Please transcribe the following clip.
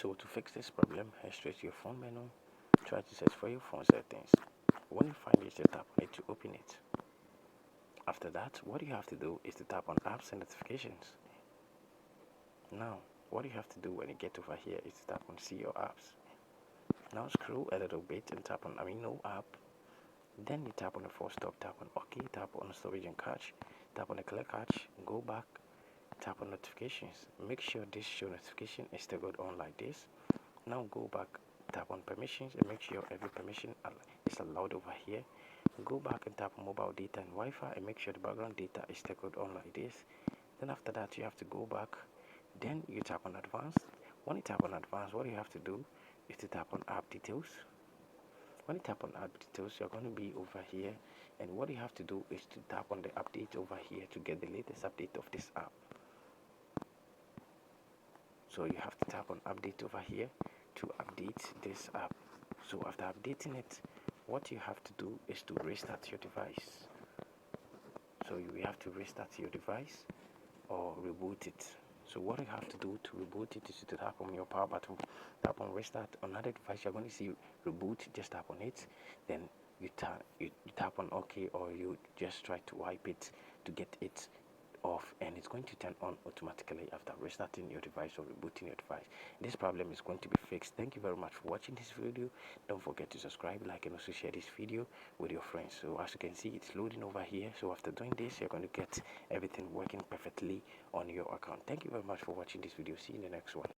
So to fix this problem, head straight to your phone menu, try to search for your phone settings. When you find it, you tap on it to open it. After that, what you have to do is to tap on apps and notifications. Now, what you have to do when you get over here is to tap on see your apps. Now scroll a little bit and tap on Amino app. Then you tap on the force stop, tap on OK, tap on storage and cache, tap on the clear cache, go back, tap on notifications. Make sure this show notification is still on like this. Now go back, tap on permissions and make sure every permission is allowed over here. Go back and tap on mobile data and Wi-Fi and make sure the background data is still on like this. Then after that you have to go back. Then you tap on advanced. When you tap on advanced, what you have to do is to tap on app details. When you tap on app details, you're going to be over here, and what you have to do is to tap on the update over here to get the latest update of this app. So you have to tap on update over here to update this app. So after updating it, what you have to do is to restart your device. So you have to restart your device or reboot it. So what you have to do to reboot it is to tap on your power button, tap on restart. On another device you're going to see reboot, just tap on it. Then you tap on OK, or you just try to wipe it to get it off, and it's going to turn on automatically after restarting your device or rebooting your device. This problem is going to be fixed. Thank you very much for watching this video. Don't forget to subscribe, like, and also share this video with your friends. So as you can see, it's loading over here. So after doing this, you're going to get everything working perfectly on your account. Thank you very much for watching this video. See you in the next one.